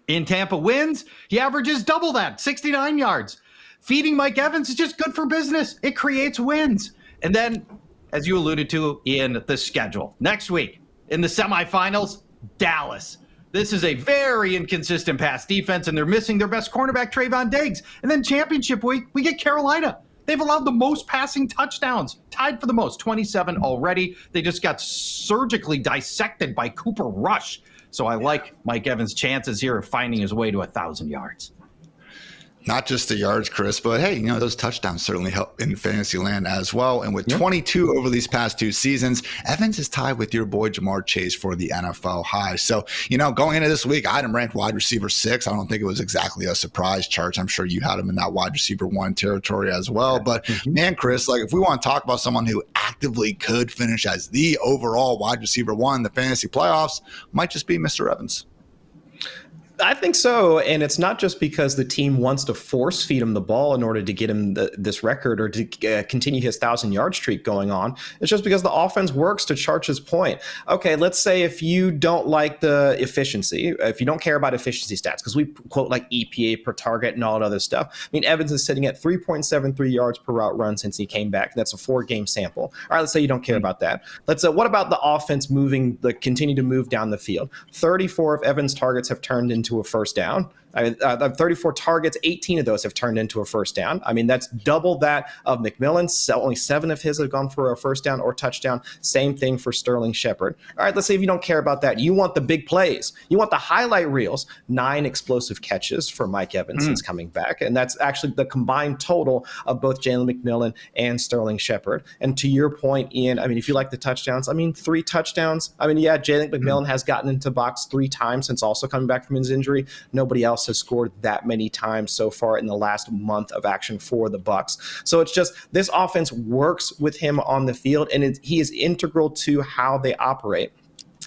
In Tampa wins, he averages double that, 69 yards. Feeding Mike Evans is just good for business. It creates wins. And then as you alluded to in the schedule. Next week, in the semifinals, Dallas. This is a very inconsistent pass defense, and they're missing their best cornerback, Trayvon Diggs. And then championship week, we get Carolina. They've allowed the most passing touchdowns, tied for the most, 27 already. They just got surgically dissected by Cooper Rush. So I like Mike Evans' chances here of finding his way to 1,000 yards. Not just the yards, Chris, but hey, those touchdowns certainly help in fantasy land as well. And with 22 over these past 2 seasons, Evans is tied with your boy Jamar Chase for the NFL high. So, going into this week, I had him ranked wide receiver 6. I don't think it was exactly a surprise, Charch. I'm sure you had him in that wide receiver 1 territory as well. But man, Chris, if we want to talk about someone who actively could finish as the overall wide receiver 1 in the fantasy playoffs, might just be Mr. Evans. I think so, and it's not just because the team wants to force feed him the ball in order to get him this record or to continue his 1,000-yard streak going on. It's just because the offense works, to Charch's point. Okay, let's say if you don't like the efficiency, if you don't care about efficiency stats, because we quote like EPA per target and all that other stuff. I mean, Evans is sitting at 3.73 yards per route run since he came back. That's a 4-game sample. All right, let's say you don't care about that. What about the offense continue to move down the field? 34 of Evans' targets have turned into a first down. 34 targets, 18 of those have turned into a first down. I mean, that's double that of McMillan. So only 7 of his have gone for a first down or touchdown. Same thing for Sterling Shepard. All right, let's say if you don't care about that, you want the big plays. You want the highlight reels. 9 explosive catches for Mike Evans since coming back. And that's actually the combined total of both Jalen McMillan and Sterling Shepard. And to your point, Ian, I mean, if you like the touchdowns, 3 touchdowns. I mean, yeah, Jalen McMillan has gotten into box 3 times since also coming back from his injury. Nobody else has scored that many times so far in the last month of action for the Bucs. So it's just this offense works with him on the field, and he is integral to how they operate.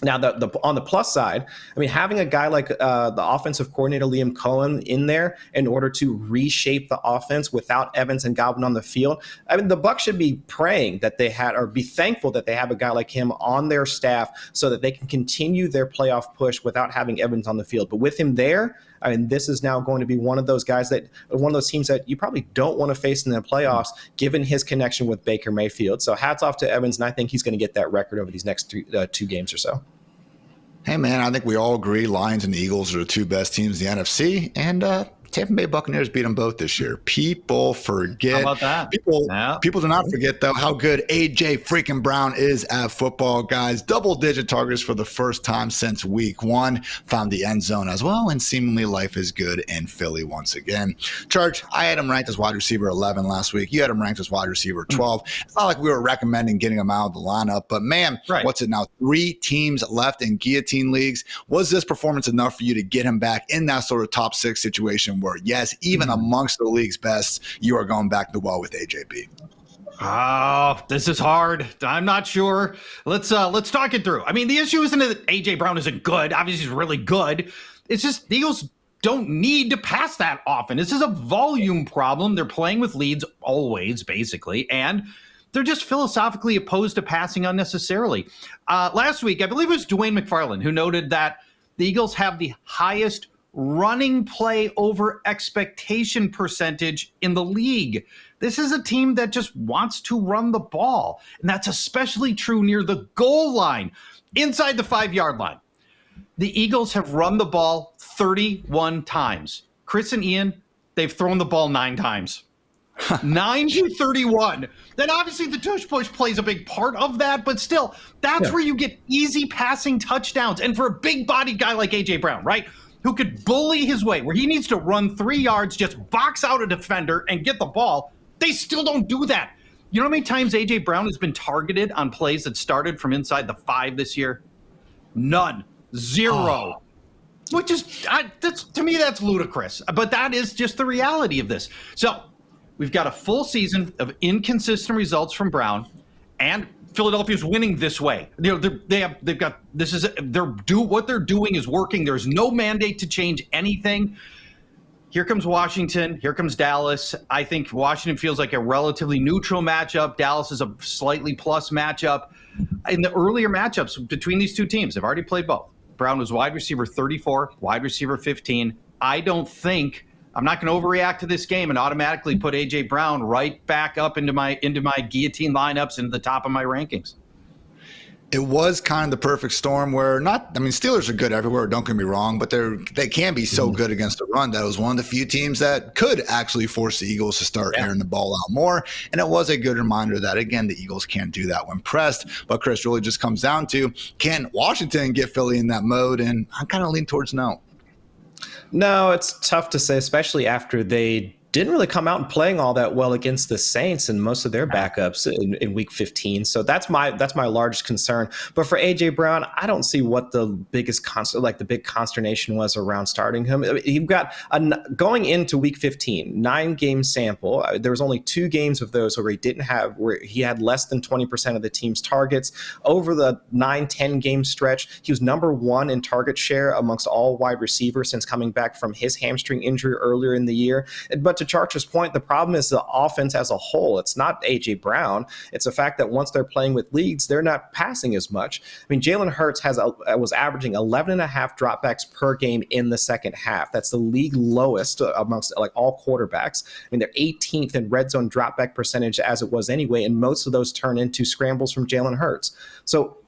Now, on the plus side, I mean, having a guy like the offensive coordinator, Liam Cohen, in there in order to reshape the offense without Evans and Godwin on the field, I mean, the Bucs should be praying that they had, or be thankful that they have a guy like him on their staff so that they can continue their playoff push without having Evans on the field. But with him there, I mean, this is now going to be one of those guys one of those teams that you probably don't want to face in the playoffs, given his connection with Baker Mayfield. So hats off to Evans, and I think he's going to get that record over these next 2 games or so. Hey, man, I think we all agree Lions and Eagles are the 2 best teams in the NFC, and Tampa Bay Buccaneers beat them both this year. People forget. How about that? People do not forget, though, how good A.J. freaking Brown is at football, guys. Double-digit targets for the first time since week 1. Found the end zone as well, and seemingly life is good in Philly once again. Charge, I had him ranked as wide receiver 11 last week. You had him ranked as wide receiver 12. It's not like we were recommending getting him out of the lineup, but, man, What's it now? 3 teams left in guillotine leagues. Was this performance enough for you to get him back in that sort of top 6 situation where, yes, even amongst the league's best, you are going back to the well with AJB? Oh, this is hard. I'm not sure. Let's talk it through. I mean, the issue isn't that AJ Brown isn't good. Obviously, he's really good. It's just the Eagles don't need to pass that often. This is a volume problem. They're playing with leads always, basically, and they're just philosophically opposed to passing unnecessarily. Last week, I believe it was Dwayne McFarland who noted that the Eagles have the highest running play over expectation percentage in the league. This is a team that just wants to run the ball, and that's especially true near the goal line, inside the 5-yard line. The Eagles have run the ball 31 times. Chris and Ian, they've thrown the ball 9 times. 9 to 31. Then obviously the tush push plays a big part of that, but still, that's where you get easy passing touchdowns. And for a big body guy like A.J. Brown, right, who could bully his way, where he needs to run 3 yards, just box out a defender and get the ball, they still don't do that. You know how many times A.J. Brown has been targeted on plays that started from inside the 5 this year? None. 0. Which is, to me, that's ludicrous. But that is just the reality of this. So we've got a full season of inconsistent results from Brown, and Philadelphia's winning this way. What they're doing is working. There's no mandate to change anything. Here comes Washington. Here comes Dallas. I think Washington feels like a relatively neutral matchup. Dallas is a slightly plus matchup. In the earlier matchups between these 2 teams, they've already played both. Brown was wide receiver 34, wide receiver 15. I don't think I'm not going to overreact to this game and automatically put A.J. Brown right back up into my guillotine lineups into the top of my rankings. It was kind of the perfect storm where Steelers are good everywhere, don't get me wrong, but they can be so good against the run that it was one of the few teams that could actually force the Eagles to start airing the ball out more. And it was a good reminder that, again, the Eagles can't do that when pressed. But Chris, really just comes down to, can Washington get Philly in that mode? And I kind of lean towards no. No, it's tough to say, especially after they didn't really come out and playing all that well against the Saints and most of their backups in week 15. So that's my largest concern. But for A.J. Brown, I don't see what the biggest the big consternation was around starting him. You've got going into week 15, 9-game sample. There was only 2 games of those where he had less than 20% of the team's targets. Over the 9-10 game stretch, he was number 1 in target share amongst all wide receivers since coming back from his hamstring injury earlier in the year. But to Charcher's point, the problem is the offense as a whole. It's not A.J. Brown. It's the fact that once they're playing with leads, they're not passing as much. I mean, Jalen Hurts was averaging 11.5 dropbacks per game in the second half. That's the league lowest amongst all quarterbacks. I mean, they're 18th in red zone dropback percentage as it was anyway, and most of those turn into scrambles from Jalen Hurts. So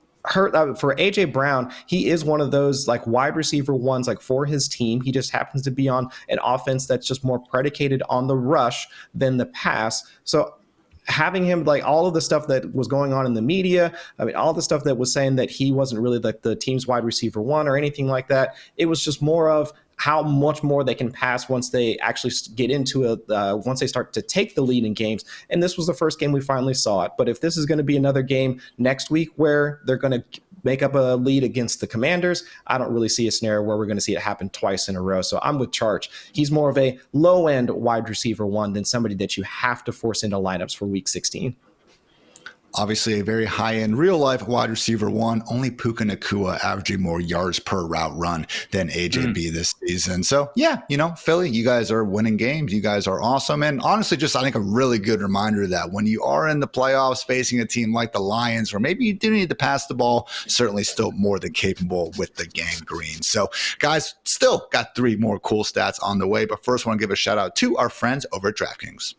for A.J. Brown, he is one of those wide receiver ones for his team. He just happens to be on an offense that's just more predicated on the rush than the pass. So having him, all of the stuff that was going on in the media, all the stuff that was saying that he wasn't really the team's wide receiver one or anything like that, it was just more of how much more they can pass once they actually get into once they start to take the lead in games. And this was the first game we finally saw it. But if this is going to be another game next week where they're going to make up a lead against the Commanders, I don't really see a scenario where we're going to see it happen twice in a row. So I'm with Charch. He's more of a low-end wide receiver one than somebody that you have to force into lineups for week 16. Obviously, a very high-end real-life wide receiver one. Only Puka Nacua averaging more yards per route run than AJB this season. So, yeah, Philly, you guys are winning games. You guys are awesome. And honestly, just I think a really good reminder that when you are in the playoffs facing a team like the Lions, where maybe you do need to pass the ball, certainly still more than capable with the gangrene. So, guys, still got 3 more cool stats on the way. But first, I want to give a shout-out to our friends over at DraftKings.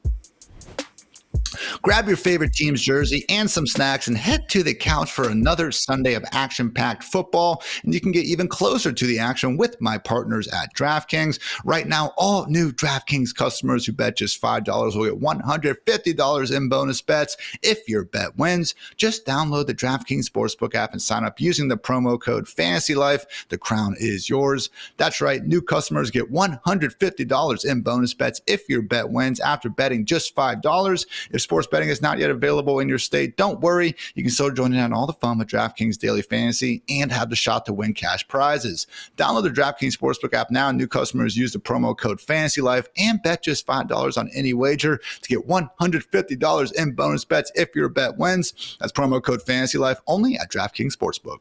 Grab your favorite team's jersey and some snacks and head to the couch for another Sunday of action-packed football. And you can get even closer to the action with my partners at DraftKings. Right now, all new DraftKings customers who bet just $5 will get $150 in bonus bets if your bet wins. Just download the DraftKings Sportsbook app and sign up using the promo code FantasyLife. The crown is yours. That's right. New customers get $150 in bonus bets if your bet wins after betting just $5. If sports betting is not yet available in your state, don't worry. You can still join in on all the fun with DraftKings Daily Fantasy and have the shot to win cash prizes. Download the DraftKings Sportsbook app now. New customers use the promo code FantasyLife and bet just $5 on any wager to get $150 in bonus bets if your bet wins. That's promo code FantasyLife only at DraftKings Sportsbook.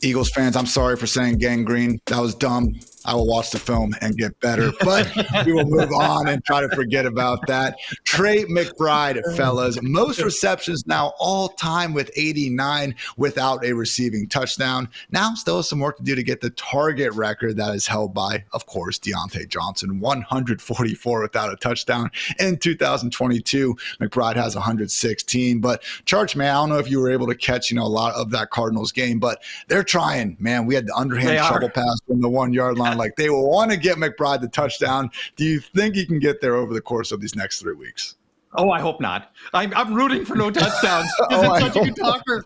Eagles fans, I'm sorry for saying gangrene. That was dumb. I will watch the film and get better, but we will move on and try to forget about that. Trey McBride, fellas, most receptions now all time with 89 without a receiving touchdown. Now still has some work to do to get the target record that is held by, of course, Deontay Johnson, 144 without a touchdown in 2022. McBride has 116, but Charch, man, I don't know if you were able to catch, a lot of that Cardinals game, but they're trying, man. We had the underhand shovel pass from the 1 yard line. They will want to get McBride the touchdown. Do you think he can get there over the course of these next 3 weeks? Oh, I hope not. I'm rooting for no touchdowns. He's such a good talker.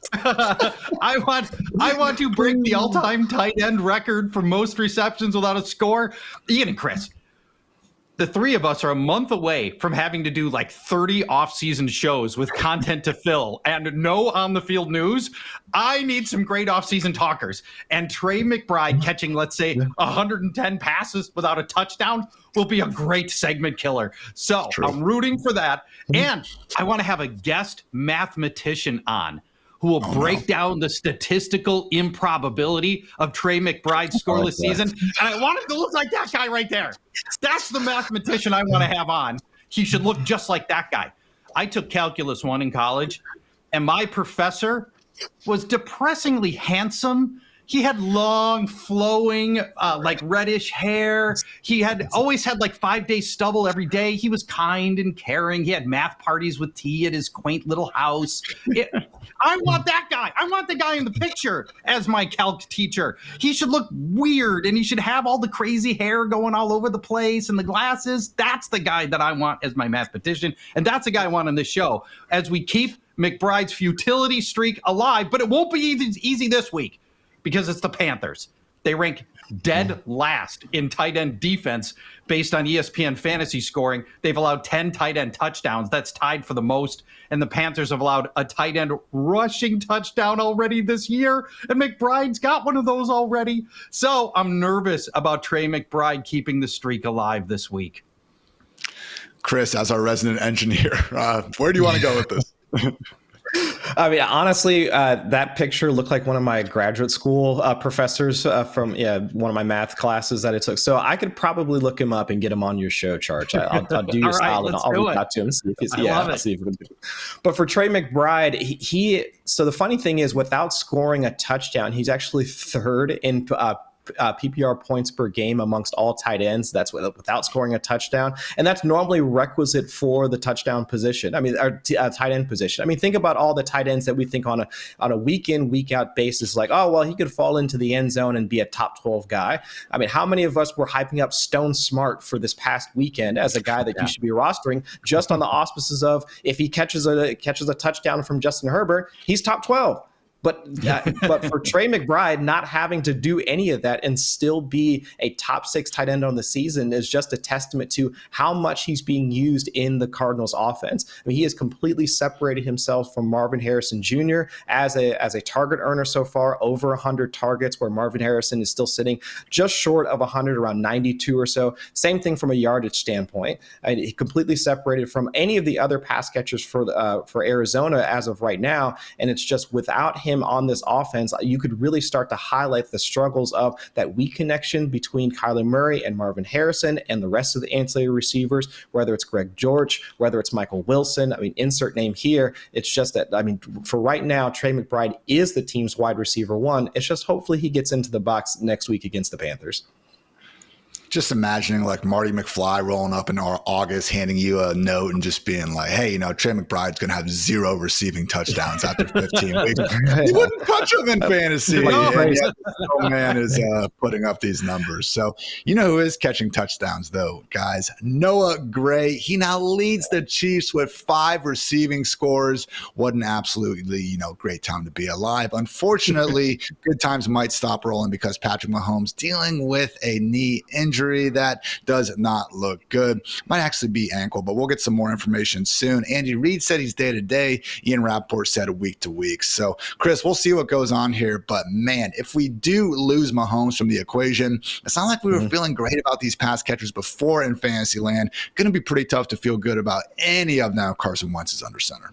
I want to break the all-time tight end record for most receptions without a score. Ian and Chris, the 3 of us are a month away from having to do 30 off-season shows with content to fill and no on-the-field news. I need some great off-season talkers. And Trey McBride catching, let's say, 110 passes without a touchdown will be a great segment killer. So I'm rooting for that. And I want to have a guest mathematician on who will break down the statistical improbability of Trey McBride's scoreless season. And I want him to look like that guy right there. That's the mathematician I want to have on. He should look just like that guy. I took Calculus 1 in college, and my professor was depressingly handsome. He had long, flowing, like reddish hair. He had always had like 5-day stubble every day. He was kind and caring. He had math parties with tea at his quaint little house. I want that guy. I want the guy in the picture as my calc teacher. He should look weird, and he should have all the crazy hair going all over the place and the glasses. That's the guy that I want as my mathematician, and that's the guy I want on this show as we keep McBride's futility streak alive. But it won't be easy this week because it's the Panthers. They rank dead last in tight end defense based on ESPN fantasy scoring. They've allowed 10 tight end touchdowns. That's tied for the most. And the Panthers have allowed a tight end rushing touchdown already this year. And McBride's got one of those already. So I'm nervous about Trey McBride keeping the streak alive this week. Chris, as our resident engineer, where do you want to go with this? I mean, honestly, that picture looked like one of my graduate school professors from one of my math classes that I took. So I could probably look him up and get him on your show, Charch. I'll do you a solid. I'll reach out to him and see if he's, I'll see if we can do it. But for Trey McBride, so the funny thing is, without scoring a touchdown, he's actually third in PPR points per game amongst all tight ends. That's without scoring a touchdown. And that's normally requisite for the touchdown position. I mean, our tight end position. I mean, think about all the tight ends that we think on a week in, week out basis, like, oh, well, he could fall into the end zone and be a top 12 guy. I mean, how many of us were hyping up Stone Smart for this past weekend as a guy that you should be rostering just on the auspices of if he catches a touchdown from Justin Herbert, he's top 12. But for Trey McBride, not having to do any of that and still be a top 6 tight end on the season is just a testament to how much he's being used in the Cardinals offense. I mean, he has completely separated himself from Marvin Harrison Jr. as a target earner so far, over 100 targets, where Marvin Harrison is still sitting just short of 100, around 92 or so. Same thing from a yardage standpoint. He completely separated from any of the other pass catchers for Arizona as of right now, and it's just without him on this offense, you could really start to highlight the struggles of that weak connection between Kyler Murray and Marvin Harrison and the rest of the ancillary receivers, whether it's Greg George, whether it's Michael Wilson. I mean, insert name here. It's just that, I mean, for right now, Trey McBride is the team's wide receiver 1. It's just hopefully he gets into the box next week against the Panthers. Just imagining like Marty McFly rolling up in August, handing you a note and just being like, hey, Trey McBride's going to have 0 receiving touchdowns after 15 weeks. You wouldn't touch him in fantasy. Man is putting up these numbers. So you know who is catching touchdowns though, guys? Noah Gray. He now leads the Chiefs with 5 receiving scores. What an absolutely, great time to be alive. Unfortunately, good times might stop rolling because Patrick Mahomes dealing with a knee injury that does not look good. Might actually be ankle, but we'll get some more information soon. Andy Reid said he's day-to-day. Ian Rappaport said week-to-week. So, Chris, we'll see what goes on here. But, man, if we do lose Mahomes from the equation, it's not like we were feeling great about these pass catchers before in Fantasyland. Going to be pretty tough to feel good about any of them if Carson Wentz is under center.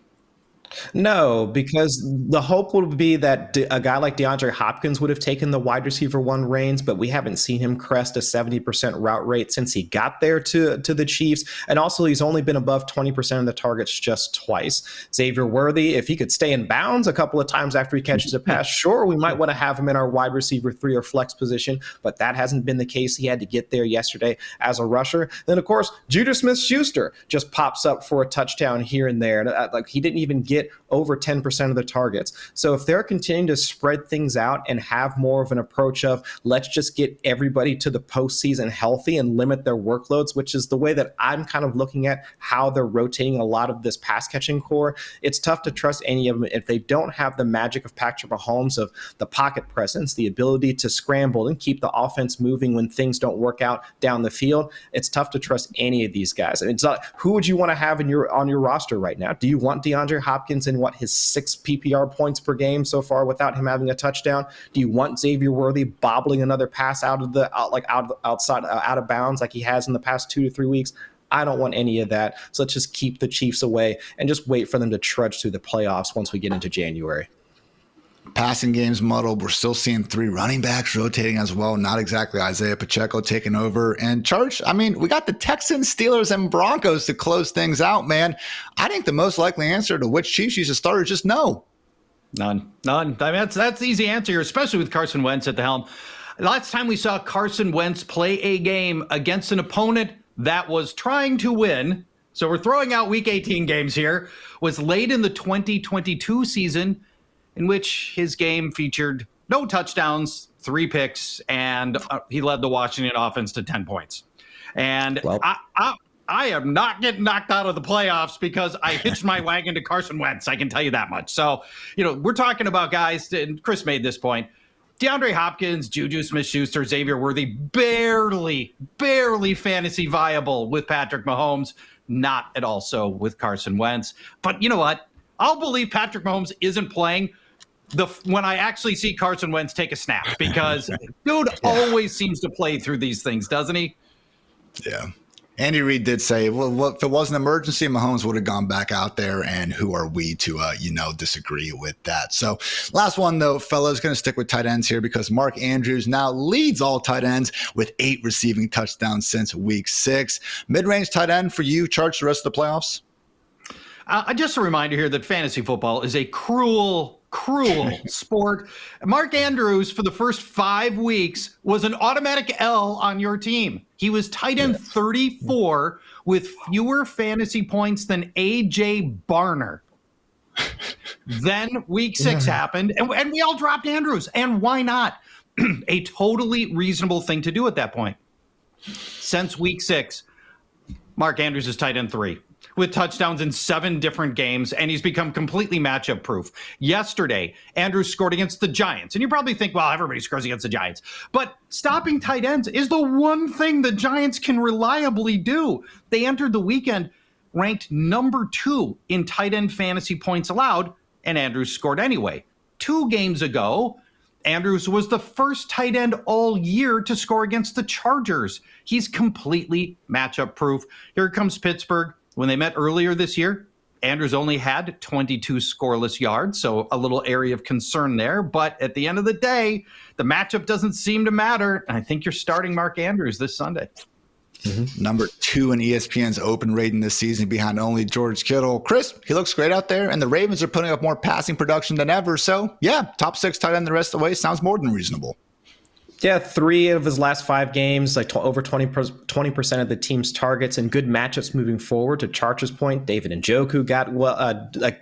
No, because the hope would be that a guy like DeAndre Hopkins would have taken the wide receiver 1 reins, but we haven't seen him crest a 70% route rate since he got there to the Chiefs. And also, he's only been above 20% of the targets just twice. Xavier Worthy, if he could stay in bounds a couple of times after he catches a pass, sure, we might want to have him in our wide receiver 3 or flex position, but that hasn't been the case. He had to get there yesterday as a rusher. Then, of course, Juju Smith-Schuster just pops up for a touchdown here and there. Like, he didn't even get over 10% of the targets. So if they're continuing to spread things out and have more of an approach of let's just get everybody to the postseason healthy and limit their workloads, which is the way that I'm kind of looking at how they're rotating a lot of this pass catching core, it's tough to trust any of them if they don't have the magic of Patrick Mahomes, of the pocket presence, the ability to scramble and keep the offense moving when things don't work out down the field. It's tough to trust any of these guys. And it's not, who would you want to have on your roster right now? Do you want DeAndre Hopkins in his 6 PPR points per game so far without him having a touchdown? Do you want Xavier Worthy bobbling another pass out of bounds like he has in the past 2 to 3 weeks? I don't want any of that. So let's just keep the Chiefs away and just wait for them to trudge through the playoffs once we get into January. Passing games muddled. We're still seeing 3 running backs rotating as well. Not exactly Isaiah Pacheco taking over. And Charch, I mean, we got the Texans, Steelers, and Broncos to close things out, man. I think the most likely answer to which Chiefs you should start is just no. None. I mean, that's the easy answer here, especially with Carson Wentz at the helm. Last time we saw Carson Wentz play a game against an opponent that was trying to win, so we're throwing out Week 18 games here, was late in the 2022 season, in which his game featured no touchdowns, 3 picks, and he led the Washington offense to 10 points. And Well, I am not getting knocked out of the playoffs because I hitched my wagon to Carson Wentz. I can tell you that much. So, we're talking about guys, and Chris made this point, DeAndre Hopkins, Juju Smith-Schuster, Xavier Worthy, barely fantasy viable with Patrick Mahomes, not at all so with Carson Wentz. But you know what? I'll believe Patrick Mahomes isn't playing when I actually see Carson Wentz take a snap, because dude always seems to play through these things, doesn't he? Yeah. Andy Reid did say, well, if it was an emergency, Mahomes would have gone back out there, and who are we to, disagree with that? So last one, though, fellas, going to stick with tight ends here, because Mark Andrews now leads all tight ends with 8 receiving touchdowns since week 6. Mid-range tight end for you, Charge the rest of the playoffs? Just a reminder here that fantasy football is a cruel sport. Mark Andrews, for the first 5 weeks, was an automatic L on your team. He was tight end 34 with fewer fantasy points than A.J. Barner. Then week 6 happened, and we all dropped Andrews. And why not? A totally reasonable thing to do at that point. Since week 6, Mark Andrews is tight end 3. With touchdowns in 7 different games, and he's become completely matchup proof. Yesterday, Andrews scored against the Giants, and you probably think, well, everybody scores against the Giants. But stopping tight ends is the one thing the Giants can reliably do. They entered the weekend ranked number 2 in tight end fantasy points allowed, and Andrews scored anyway. 2 games ago, Andrews was the first tight end all year to score against the Chargers. He's completely matchup proof. Here comes Pittsburgh. When they met earlier this year, Andrews only had 22 scoreless yards, so a little area of concern there. But at the end of the day, the matchup doesn't seem to matter. And I think you're starting Mark Andrews this Sunday. Mm-hmm. Number 2 in ESPN's open rating this season, behind only George Kittle. Chris, he looks great out there, and the Ravens are putting up more passing production than ever. So, yeah, top 6 tight end the rest of the way sounds more than reasonable. Yeah, 3 of his last 5 games, like over 20% of the team's targets, and good matchups moving forward. To Charch's point, David Njoku got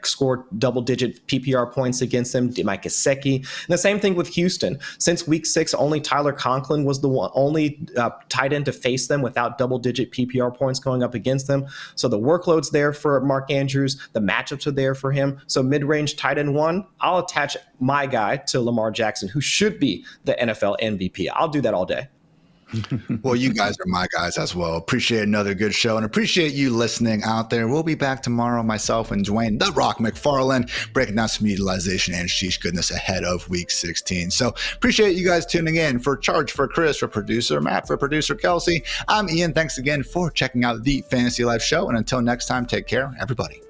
scored double-digit PPR points against him. Mike Gesicki, and the same thing with Houston. Since week 6, only Tyler Conklin was the only tight end to face them without double-digit PPR points going up against them. So the workload's there for Mark Andrews. The matchups are there for him. So mid-range tight end 1, I'll attach my guy to Lamar Jackson, who should be the NFL MVP. I'll do that all day. Well, you guys are my guys as well. Appreciate another good show, and appreciate you listening out there. We'll be back tomorrow, myself and Dwayne "The Rock" McFarland, breaking down some utilization and sheesh goodness ahead of week 16. So appreciate you guys tuning in. For Charge, for Chris, for producer Matt, for producer Kelsey, I'm Ian. Thanks again for checking out the Fantasy Life show. And until next time, take care, everybody.